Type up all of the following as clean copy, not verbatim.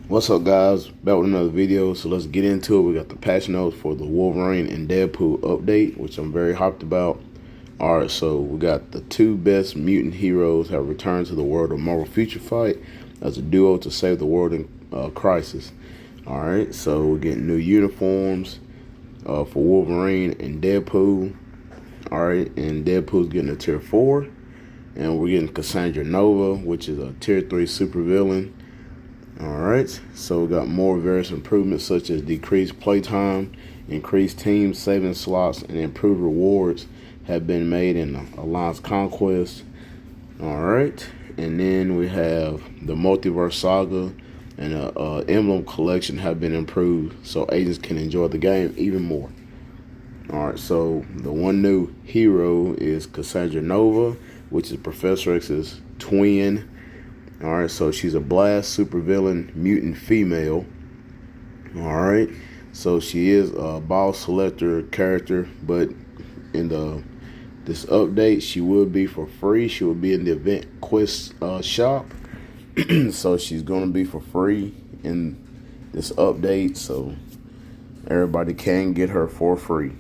What's up, guys? Back with another video. So let's get into it. We got the patch notes for the Wolverine and Deadpool update, which I'm very hyped about. Alright, so we got the two best mutant heroes have returned to the world of Marvel Future Fight as a duo to save the world in crisis. Alright, so we're getting new uniforms for Wolverine and Deadpool. Alright, and Deadpool's getting a tier 4. And we're getting Cassandra Nova, which is a tier 3 supervillain. Alright, so we got more various improvements such as decreased playtime, increased team saving slots, and improved rewards have been made in Alliance Conquest. Alright, and then we have the Multiverse Saga and Emblem Collection have been improved so agents can enjoy the game even more. Alright, so the one new hero is Cassandra Nova, which is Professor X's twin. Alright, so she's a blast supervillain mutant female. Alright, so she is a ball selector character, but in this update she will be for free. She will be in the event quest shop. So she's gonna be for free in this update, so everybody can get her for free.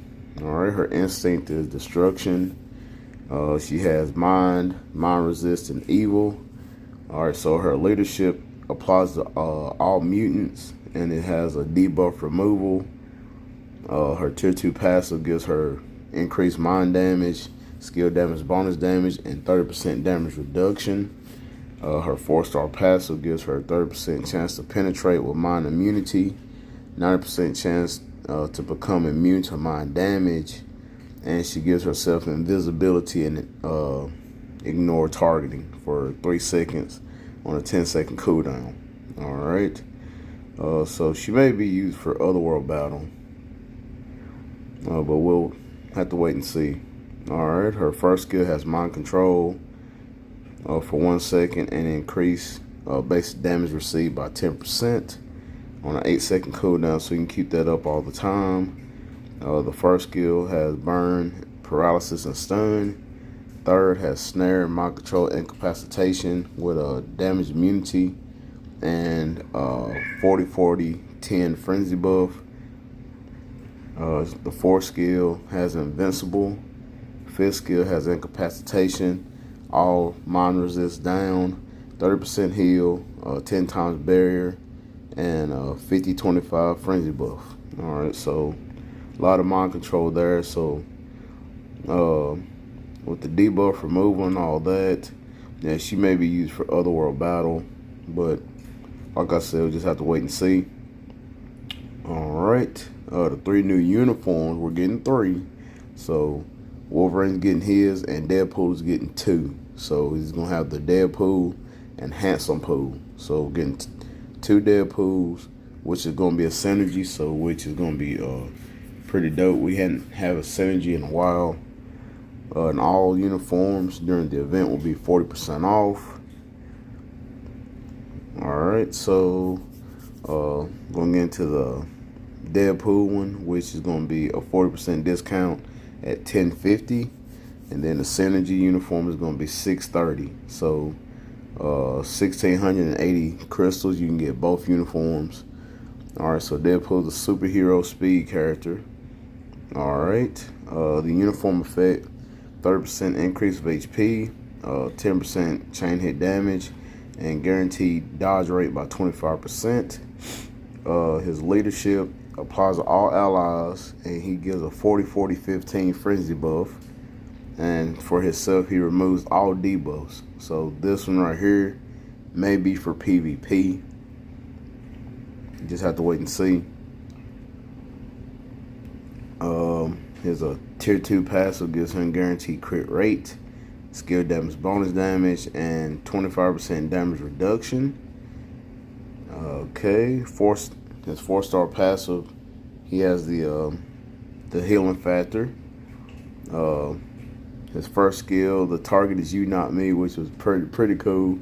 Alright, her instinct is destruction. She has mind resist, and evil. Alright, so her leadership applies to all mutants, and it has a debuff removal. Her tier 2 passive gives her increased mind damage, skill damage, bonus damage, and 30% damage reduction. Her 4-star passive gives her 30% chance to penetrate with mind immunity, 90% chance to become immune to mind damage, and she gives herself invisibility and ignore targeting for 3 seconds on a 10-second cooldown. Alright, so she may be used for Otherworld battle, but we'll have to wait and see. Alright, her first skill has mind control for 1 second and increase basic damage received by 10% on an 8-second cooldown, so you can keep that up all the time. The first skill has burn, paralysis, and stun. Third has snare, mind control, incapacitation with a damage immunity, and 40-40-10 frenzy buff. The fourth skill has invincible. Fifth skill has incapacitation, all mind resist down, 30% heal, 10 times barrier, and 50-25 frenzy buff. Alright, so a lot of mind control there. So with the debuff removal and all that, yeah, she may be used for Otherworld battle, but like I said, we'll just have to wait and see. Alright, the 3 new uniforms, we're getting 3. So Wolverine's getting his, and Deadpool's getting 2. So he's gonna have the Deadpool and Handsome Pool. So we're getting 2 Deadpools, which is gonna be a synergy, so which is gonna be pretty dope. We hadn't had a synergy in a while. And all uniforms during the event will be 40% off. Alright, so going into the Deadpool one, which is going to be a 40% discount at $10.50, and then the synergy uniform is going to be $6.30. So 1,680 crystals, you can get both uniforms. Alright, so Deadpool's a superhero speed character. Alright, the uniform effect, 30% increase of HP, 10% chain hit damage, and guaranteed dodge rate by 25%. His leadership applies to all allies, and he gives a 40-40-15 frenzy buff. And for himself, he removes all debuffs. So this one right here may be for PvP. You just have to wait and see. Here's a tier 2 passive, gives him guaranteed crit rate, skill damage, bonus damage, and 25% damage reduction. Okay, his 4-star passive, he has the healing factor. His first skill, the target is you, not me, which was pretty cool.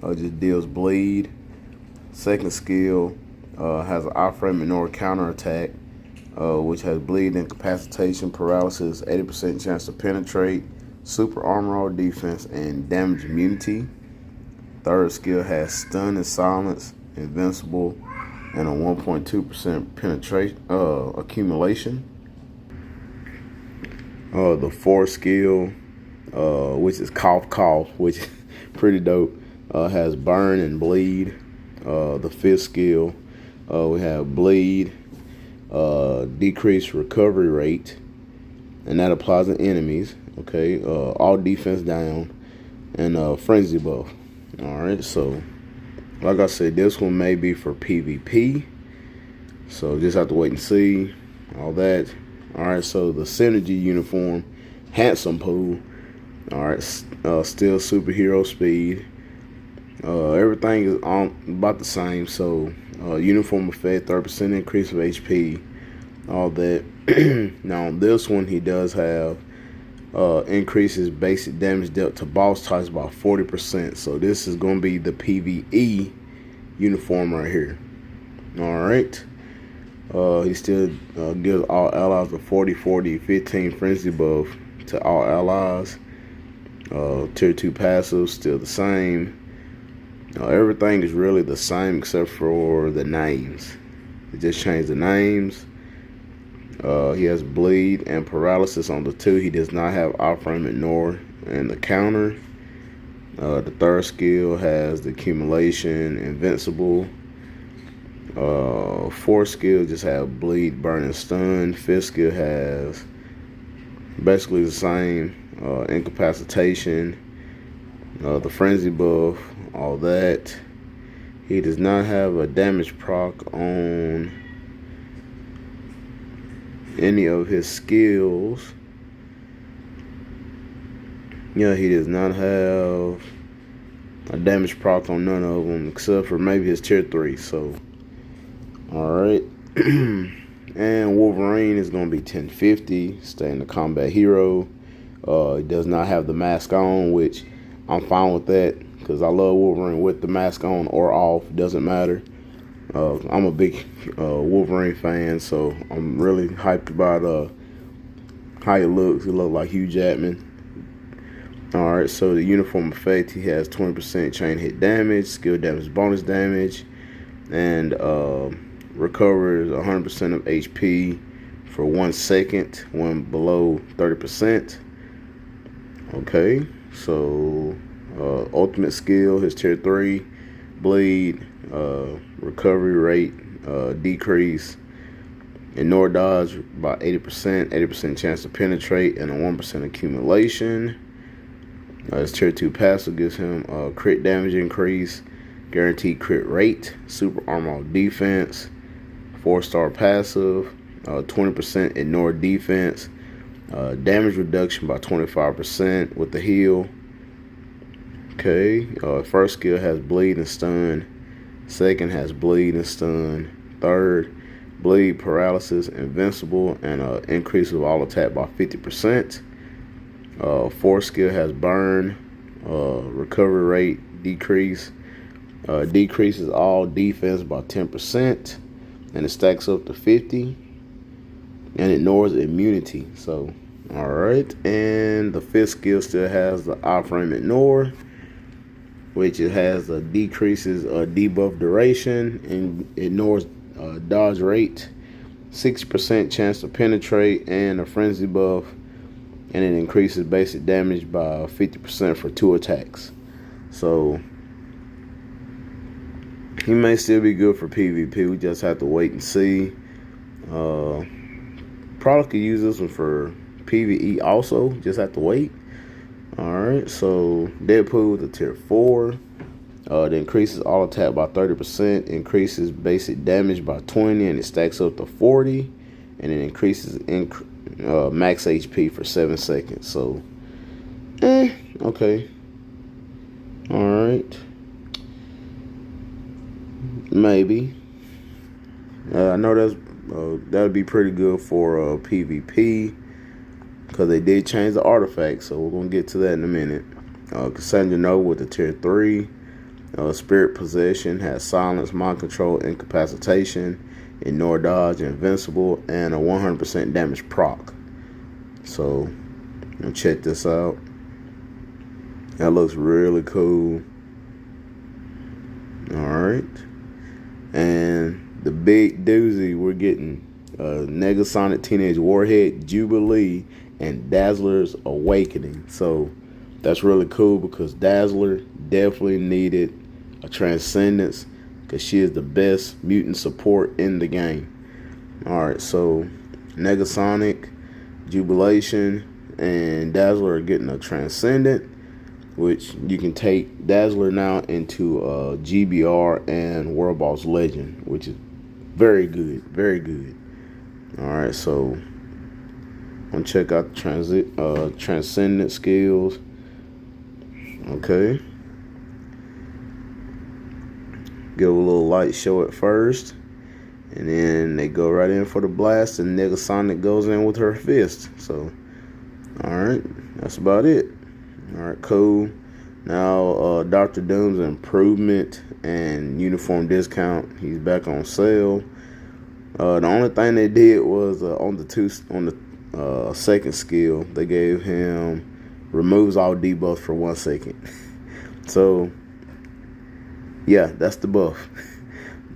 Just deals bleed. Second skill has an iframe ignore counter attack, which has bleed, incapacitation, paralysis, 80% chance to penetrate, super armor defense, and damage immunity. Third skill has stun and silence, invincible, and a 1.2% penetration accumulation. The 4th skill, which is cough cough, which is pretty dope, has burn and bleed. The 5th skill, we have bleed, decreased recovery rate, and that applies to enemies. Okay, all defense down, and frenzy buff. All right, so like I said, this one may be for PvP, so just have to wait and see all that. All right, so the synergy uniform, handsome pool. All right, still superhero speed. Everything is about the same. So uniform effect, 30% increase of HP, all that. Now on this one, he does have increases basic damage dealt to boss types by 40%. So this is going to be the PvE uniform right here. All right. He still gives all allies a 40-40-15 frenzy buff to all allies. Tier 2 passive still the same. Everything is really the same except for the names. They just changed the names. He has bleed and paralysis on the 2. He does not have iframe ignore and the counter. The 3rd skill has the accumulation, invincible. 4th skill just have bleed, burn, and stun. 5th skill has basically the same, incapacitation, the frenzy buff, all that. He does not have a damage proc on any of his skills. Yeah, he does not have a damage proc on none of them except for maybe his tier 3. So, all right. And Wolverine is going to be 1050, staying the combat hero. He does not have the mask on, which I'm fine with that because I love Wolverine with the mask on or off. Doesn't matter. I'm a big Wolverine fan, so I'm really hyped about how he looks. He looks like Hugh Jackman. All right, so the uniform effect, he has 20% chain hit damage, skill damage bonus damage, and recovers 100% of HP for 1 second when below 30%. Okay, so ultimate skill, his tier 3, bleed, recovery rate decrease, ignore dodge by 80% chance to penetrate, and a 1% accumulation. His tier 2 passive gives him crit damage increase, guaranteed crit rate, super armor defense, 4-star passive, 20% ignore defense, damage reduction by 25% with the heal. Okay, 1st skill has bleed and stun, 2nd has bleed and stun, 3rd bleed, paralysis, invincible, and increase of all attack by 50%. 4th skill has burn, recovery rate decrease, decreases all defense by 10%, and it stacks up to 50, and ignores immunity. So, all right, and the 5th skill still has the iframe ignore, which it has a decreases debuff duration and ignores dodge rate, 60% chance to penetrate, and a frenzy buff. And it increases basic damage by 50% for 2 attacks. So he may still be good for PvP. We just have to wait and see. Probably could use this one for PvE also. Just have to wait. Alright, so Deadpool with the tier 4. It increases all attack by 30%, increases basic damage by 20, and it stacks up to 40. And it increases max HP for 7 seconds. So, okay. Alright. Maybe. I know that'd be pretty good for PvP because they did change the artifact. So we're going to get to that in a minute. Cassandra Nova with the tier 3. Spirit Possession has silence, mind control, incapacitation, ignore dodge, invincible, and a 100% damage proc. So, check this out. That looks really cool. Alright. And the big doozy, we're getting Negasonic Teenage Warhead, Jubilee, and Dazzler's Awakening. So that's really cool because Dazzler definitely needed a Transcendence because she is the best mutant support in the game. Alright, so Negasonic, Jubilation, and Dazzler are getting a Transcendent, which you can take Dazzler now into GBR and World Boss Legend, which is very good, very good. Alright, so I'm gonna check out the Transcendent skills. Okay. Give a little light show at first. And then they go right in for the blast, and Negasonic goes in with her fist. So, alright, that's about it. Alright, cool. Now, Dr. Doom's Improvement and Uniform Discount, he's back on sale. The only thing they did was on the second skill, they gave him removes all debuffs for 1 second. So, yeah, that's the buff.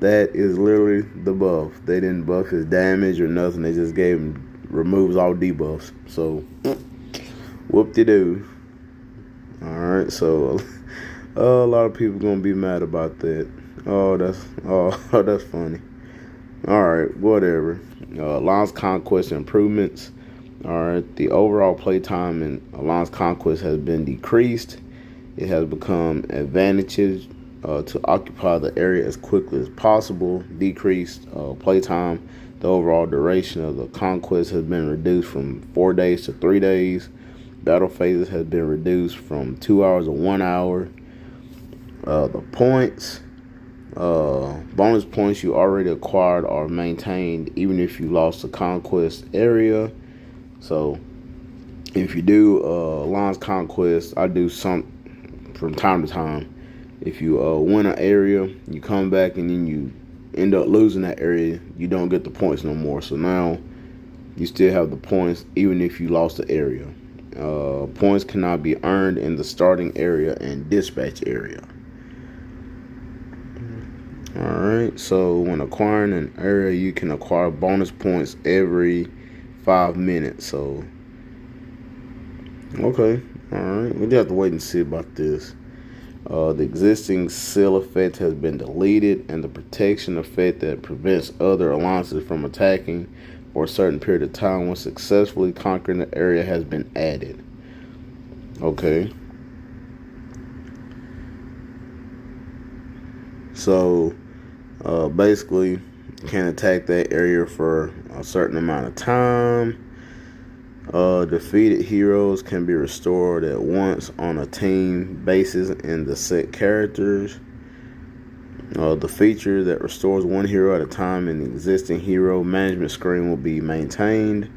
That is literally the buff. They didn't buff his damage or nothing. They just gave him removes all debuffs. So, whoop-de-doo. Alright, so a lot of people gonna be mad about that. Oh, that's funny. Alright, whatever. Alliance Conquest improvements. Alright, the overall playtime in Alliance Conquest has been decreased. It has become advantageous to occupy the area as quickly as possible. Decreased playtime. The overall duration of the conquest has been reduced from 4 days to 3 days. Battle phases has been reduced from 2 hours to 1 hour. The points, bonus points you already acquired are maintained even if you lost the conquest area. So if you do Alliance Conquest, I do some from time to time. If you win an area, you come back and then you end up losing that area, you don't get the points no more. So now you still have the points even if you lost the area. Points cannot be earned in the starting area and dispatch area. Alright, so when acquiring an area, you can acquire bonus points every 5 minutes. So, okay, alright, we just have to wait and see about this. The existing seal effect has been deleted, and the protection effect that prevents other alliances from attacking for a certain period of time when successfully conquering the area has been added. Okay. So, basically, you can attack that area for a certain amount of time. Defeated heroes can be restored at once on a team basis in the set characters. The feature that restores one hero at a time in the existing hero management screen will be maintained.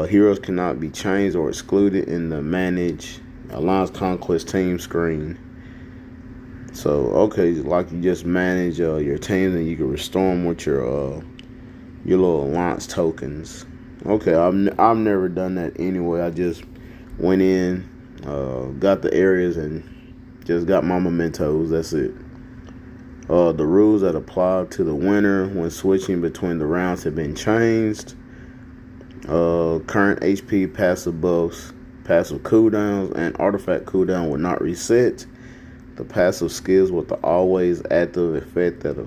Heroes cannot be changed or excluded in the Manage Alliance Conquest team screen. So, okay, like you just manage your teams and you can restore them with your little alliance tokens. Okay, I've never done that anyway. I just went in, got the areas, and just got my mementos. That's it. The rules that apply to the winner when switching between the rounds have been changed. Current HP, passive buffs, passive cooldowns, and artifact cooldown will not reset. The passive skills with the always active effect that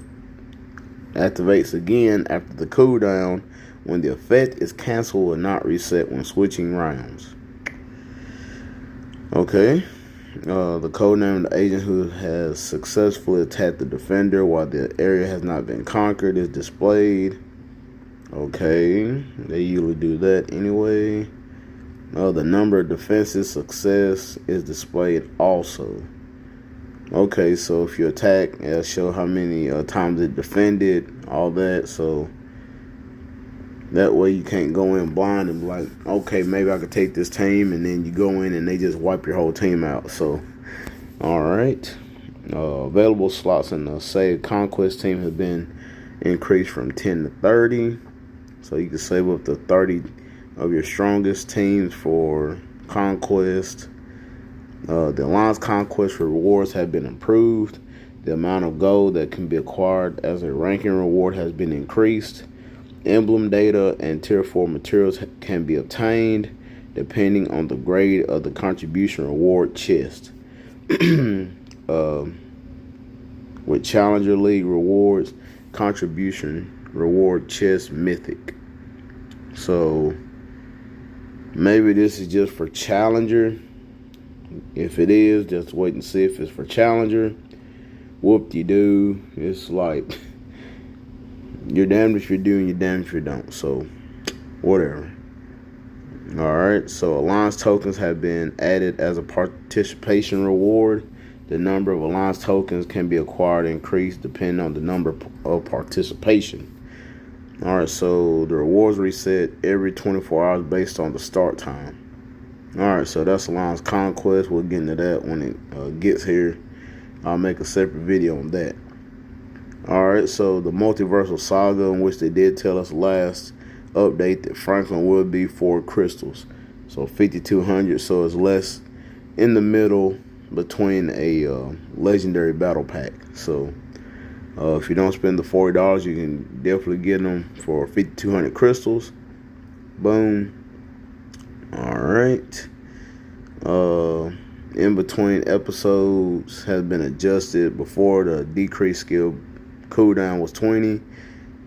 activates again after the cooldown when the effect is canceled will not reset when switching rounds. Okay. The codename of the agent who has successfully attacked the defender while the area has not been conquered is displayed. Okay. They usually do that anyway. The number of defenses success is displayed also. Okay, so if you attack, it'll show how many times it defended, all that. So that way you can't go in blind and be like, okay, maybe I could take this team, and then you go in and they just wipe your whole team out. So, all right. Available slots in the Save Conquest team have been increased from 10 to 30. So you can save up to 30 of your strongest teams for Conquest. The Alliance Conquest rewards have been improved. The amount of gold that can be acquired as a ranking reward has been increased. Emblem data and tier 4 materials can be obtained depending on the grade of the contribution reward chest. With Challenger League rewards, contribution reward chest mythic. So maybe this is just for Challenger. If it is, just wait and see if it's for Challenger. Whoop-de-doo. It's like you're damned if you do and you're damned if you don't. So whatever. Alright, so Alliance tokens have been added as a participation reward. The number of Alliance tokens can be acquired and increased depending on the number of participation. Alright, so the rewards reset every 24 hours based on the start time. Alright, so that's Alliance Conquest. We'll get into that when it gets here. I'll make a separate video on that. Alright, so the Multiversal Saga, in which they did tell us last update that Franklin will be 4 crystals. So 5,200, so it's less in the middle between a legendary battle pack. So if you don't spend the $40, you can definitely get them for 5,200 crystals. Boom. Alright. In between episodes has been adjusted. Before, the decreased skill cooldown was 20,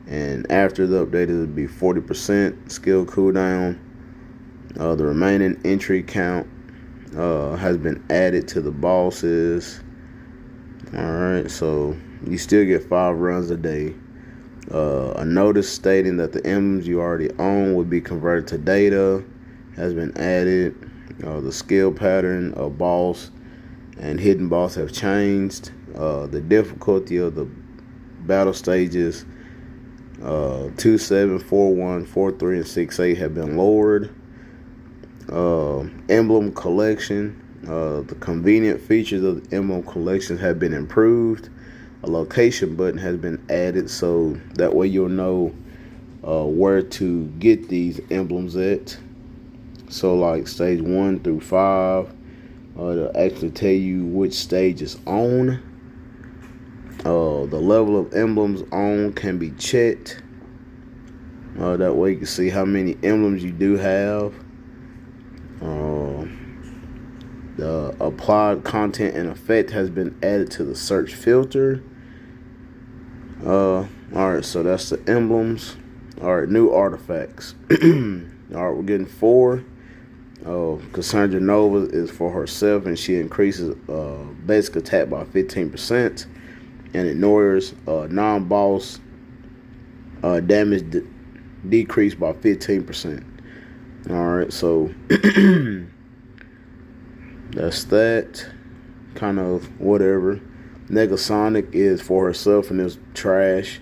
and after the update it would be 40% skill cooldown. The remaining entry count has been added to the bosses. Alright, so you still get 5 runs a day. A notice stating that the emblems you already own would be converted to data has been added. The skill pattern of boss and hidden boss have changed. The difficulty of the battle stages 2, 7, 4, 1, 4, 3, and 6, 8 have been lowered. Emblem collection. The convenient features of the emblem collection have been improved. A location button has been added, so that way you'll know where to get these emblems at. So like stage 1 through 5, they'll actually tell you which stage is on. The level of emblems on can be checked. That way you can see how many emblems you do have. The applied content and effect has been added to the search filter. Alright, so that's the emblems. Alright, new artifacts. Alright, we're getting 4. Cassandra Nova is for herself, and she increases basic attack by 15% and ignores non-boss damage decreased by 15%. Alright, so that's that. Kind of whatever. Negasonic is for herself and is trash.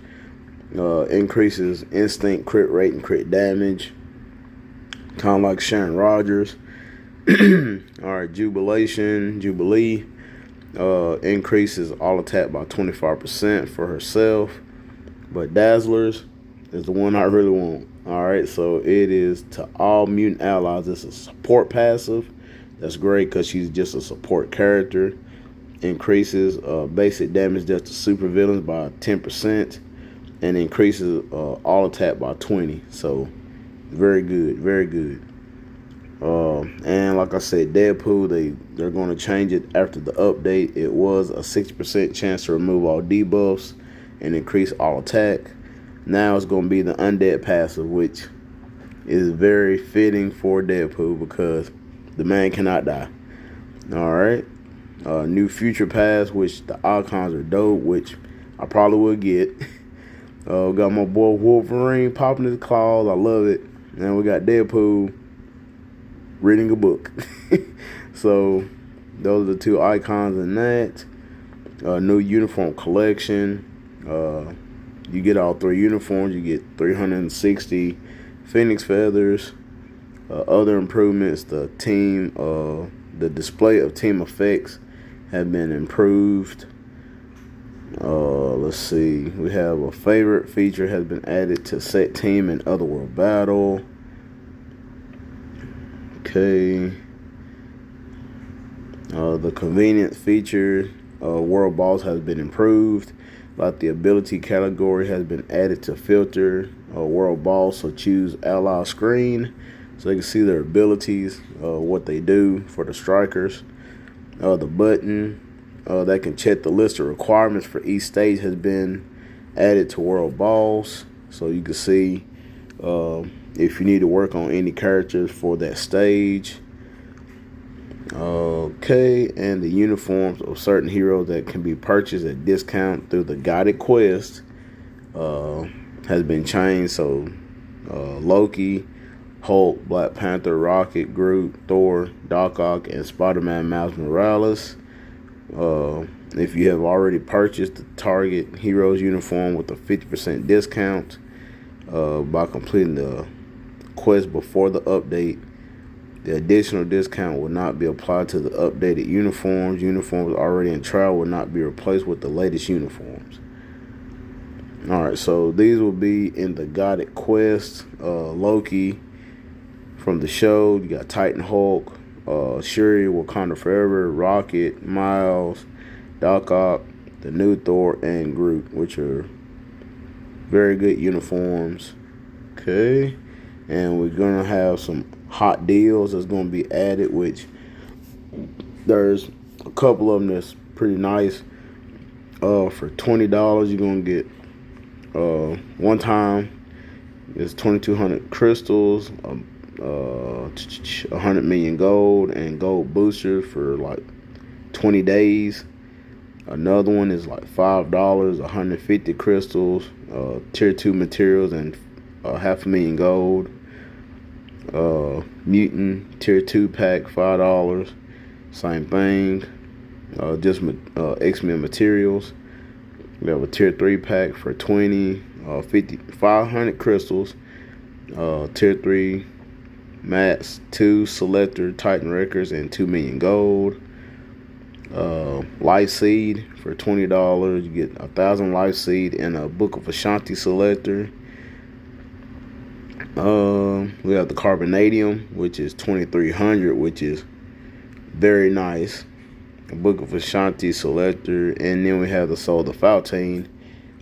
Increases instinct crit rate and crit damage. Kind of like Sharon Rogers. Alright, Jubilee. Increases all attack by 25% for herself. But Dazzlers is the one I really want. Alright, so it is to all mutant allies. It's a support passive. That's great because she's just a support character. Increases basic damage dealt to supervillains by 10% and increases all attack by 20. So very good, very good. And like I said, Deadpool, they're going to change it after the update. It was a 60% chance to remove all debuffs and increase all attack. Now it's going to be the undead passive, which is very fitting for Deadpool because the man cannot die. Alright. New future pass, which the icons are dope, which I probably will get. Got my boy Wolverine popping his claws. I love it. And we got Deadpool reading a book. So those are the 2 icons in that. New uniform collection. You get all 3 uniforms. You get 360 Phoenix feathers. Other improvements, the display of team effects have been improved. Let's see. We have a favorite feature has been added to set team and otherworld battle. Okay. The convenience feature World Boss has been improved. Like the ability category has been added to filter World Boss, so choose ally screen so they can see their abilities, what they do for the strikers. The button that can check the list of requirements for each stage has been added to World Boss, so you can see if you need to work on any characters for that stage. Okay, and the uniforms of certain heroes that can be purchased at discount through the guided quest has been changed. So Loki, Hulk, Black Panther, Rocket, Groot, Thor, Doc Ock, and Spider-Man Miles Morales. If you have already purchased the target hero's uniform with a 50% discount by completing the quest before the update, the additional discount will not be applied to the updated uniforms. Uniforms already in trial will not be replaced with the latest uniforms. Alright, so these will be in the guided quest. Loki from the show, you got Titan Hulk, Shuri, Wakanda Forever, Rocket, Miles, Doc Ock, the new Thor, and Groot, which are very good uniforms. Okay, and we're gonna have some hot deals that's going to be added, which there's a couple of them that's pretty nice. For $20 you're going to get one time it's 2200 crystals, 100 million gold, and gold boosters for like 20 days. Another one is like $5, 150 crystals, tier 2 materials, and 500,000 gold. Mutant tier 2 pack, $5. Same thing, just X-Men materials. We have a tier 3 pack for 20, 500 crystals, tier 3 mats, 2 selector Titan records, and 2 million gold. Life seed for $20. You get 1,000 life seed and a Book of Ashanti selector. We have the Carbonadium, which is 2,300, which is very nice. A Book of Ashanti selector, and then we have the Soul of Fountain,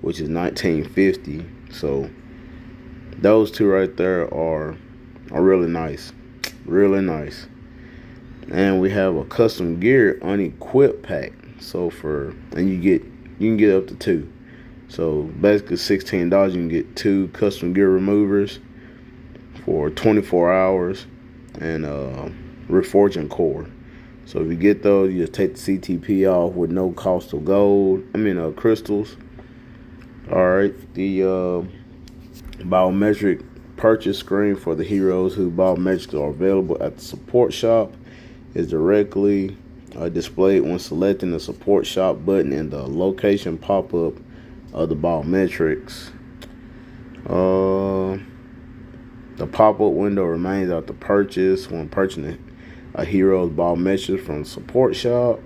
which is 1,950. So those two right there are really nice, really nice. And we have a custom gear unequipped pack. So you can get up to 2. So basically $16 you can get 2 custom gear removers for 24 hours and reforging core. So if you get those, you just take the CTP off with no cost of crystals. Alright, the biometric purchase screen for the heroes whose biometrics are available at the support shop is directly displayed when selecting the support shop button in the location pop-up of the biometrics. The pop-up window remains after purchase when purchasing a hero's biometrics from the support shop.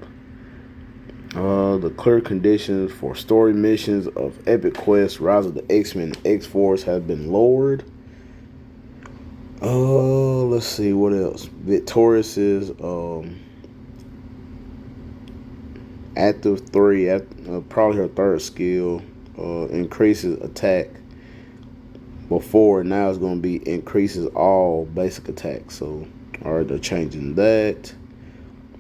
The clear conditions for story missions of Epic Quest Rise of the X-Men and X-Force have been lowered. Let's see what else. Victorious's active 3, probably her 3rd skill, increases attack. Before, now it's going to be increases all basic attacks. So, alright, they're changing that.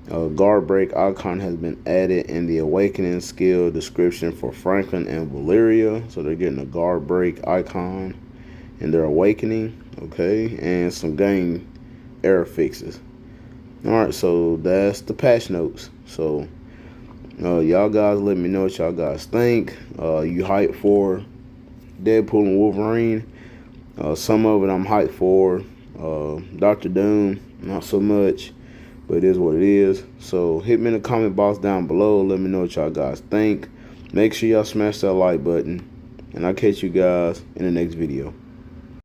Guard break icon has been added in the awakening skill description for Franklin and Valeria. So they're getting a guard break icon in their awakening. Okay, and some game error fixes. Alright, so that's the patch notes. So y'all guys let me know what y'all guys think. You hyped for Deadpool and Wolverine? Some of it I'm hyped for. Dr. Doom, not so much, but it is what it is. So hit me in the comment box down below. Let me know what y'all guys think. Make sure y'all smash that like button, and I'll catch you guys in the next video.